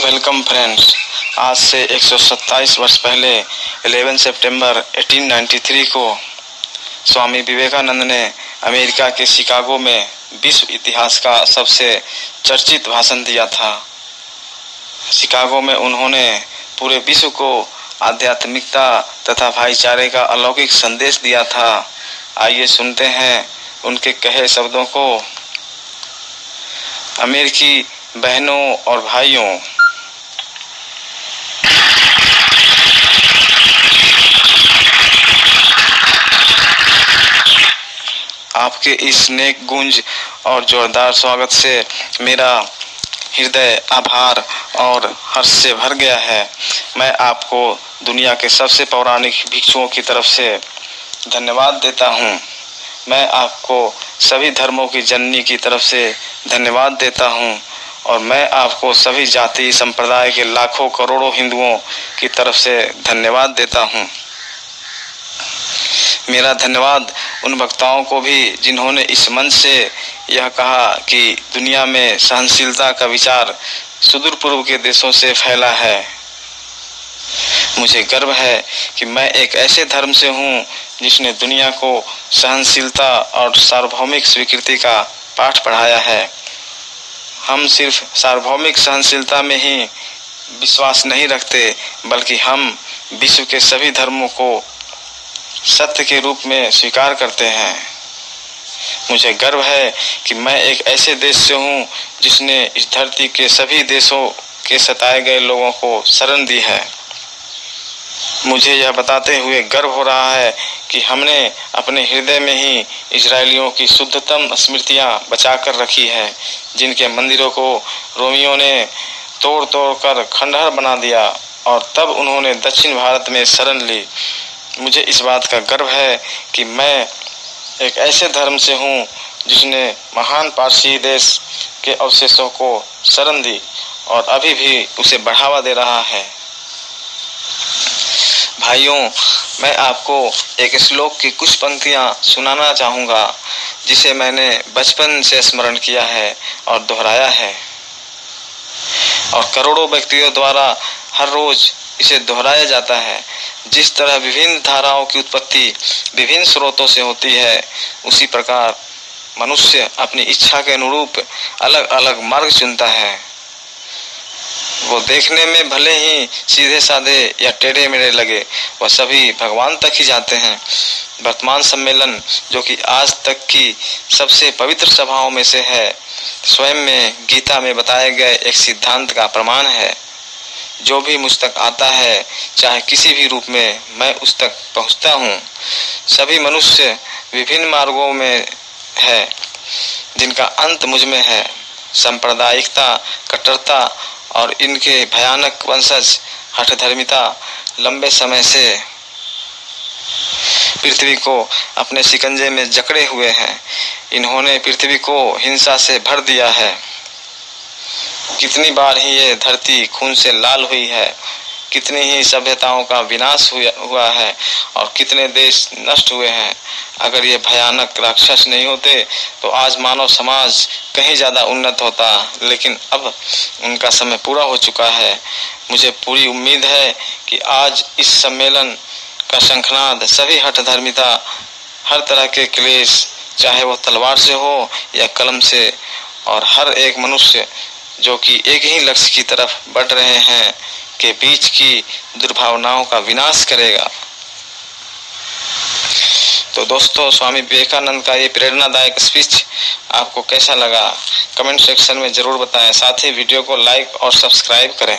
Welcome friends. आज से 127 वर्ष पहले 11 सितंबर 1893 को स्वामी विवेकानंद ने अमेरिका के शिकागो में विश्व इतिहास का सबसे चर्चित भाषण दिया था। शिकागो में उन्होंने पूरे विश्व को आध्यात्मिकता तथा भाईचारे का अलौकिक संदेश दिया था। आइए सुनते हैं उनके कहे शब्दों को। अमेरिकी बहनों और भाइयों, आपके इस नेक गूंज और जोरदार स्वागत से मेरा हृदय आभार और हर्ष से भर गया है। मैं आपको दुनिया के सबसे पौराणिक भिक्षुओं की तरफ से धन्यवाद देता हूँ। मैं आपको सभी धर्मों की जननी की तरफ से धन्यवाद देता हूँ और मैं आपको सभी जाति संप्रदाय के लाखों करोड़ों हिंदुओं की तरफ से धन्यवाद देता हूँ। मेरा धन्यवाद उन वक्ताओं को भी जिन्होंने इस मंच से यह कहा कि दुनिया में सहनशीलता का विचार सुदूर पूर्व के देशों से फैला है। मुझे गर्व है कि मैं एक ऐसे धर्म से हूँ जिसने दुनिया को सहनशीलता और सार्वभौमिक स्वीकृति का पाठ पढ़ाया है। हम सिर्फ सार्वभौमिक सहनशीलता में ही विश्वास नहीं रखते, बल्कि हम विश्व के सभी धर्मों को सत्य के रूप में स्वीकार करते हैं। मुझे गर्व है कि मैं एक ऐसे देश से हूँ जिसने इस धरती के सभी देशों के सताए गए लोगों को शरण दी है। मुझे यह बताते हुए गर्व हो रहा है कि हमने अपने हृदय में ही इजरायलियों की शुद्धतम स्मृतियाँ बचा कर रखी है, जिनके मंदिरों को रोमियों ने तोड़ कर खंडहर बना दिया और तब उन्होंने दक्षिण भारत में शरण ली। मुझे इस बात का गर्व है कि मैं एक ऐसे धर्म से हूँ जिसने महान पारसी देश के अवशेषों को शरण दी और अभी भी उसे बढ़ावा दे रहा है। भाइयों, मैं आपको एक श्लोक की कुछ पंक्तियाँ सुनाना चाहूँगा जिसे मैंने बचपन से स्मरण किया है और दोहराया है, और करोड़ों व्यक्तियों द्वारा हर रोज इसे दोहराया जाता है। जिस तरह विभिन्न धाराओं की उत्पत्ति विभिन्न स्रोतों से होती है, उसी प्रकार मनुष्य अपनी इच्छा के अनुरूप अलग अलग मार्ग चुनता है। वो देखने में भले ही सीधे साधे या टेढ़े मेढ़े लगे, वह सभी भगवान तक ही जाते हैं। वर्तमान सम्मेलन, जो कि आज तक की सबसे पवित्र सभाओं में से है, स्वयं में गीता में बताए गए एक सिद्धांत का प्रमाण है। जो भी मुझ तक आता है, चाहे किसी भी रूप में, मैं उस तक पहुंचता हूं। सभी मनुष्य विभिन्न मार्गों में है जिनका अंत मुझ में है। सांप्रदायिकता, कट्टरता और इनके भयानक वंशज हठधर्मिता लंबे समय से पृथ्वी को अपने शिकंजे में जकड़े हुए हैं। इन्होंने पृथ्वी को हिंसा से भर दिया है। कितनी बार ही ये धरती खून से लाल हुई है, कितनी ही सभ्यताओं का विनाश हुआ है और कितने देश नष्ट हुए हैं। अगर ये भयानक राक्षस नहीं होते तो आज मानव समाज कहीं ज़्यादा उन्नत होता, लेकिन अब उनका समय पूरा हो चुका है। मुझे पूरी उम्मीद है कि आज इस सम्मेलन का शंखनाद सभी हठधर्मिता, हर तरह के क्लेश, चाहे वो तलवार से हो या कलम से, और हर एक मनुष्य जो कि एक ही लक्ष्य की तरफ बढ़ रहे हैं के बीच की दुर्भावनाओं का विनाश करेगा। तो दोस्तों, स्वामी विवेकानंद का ये प्रेरणादायक स्पीच आपको कैसा लगा, कमेंट सेक्शन में ज़रूर बताएं। साथ ही वीडियो को लाइक और सब्सक्राइब करें।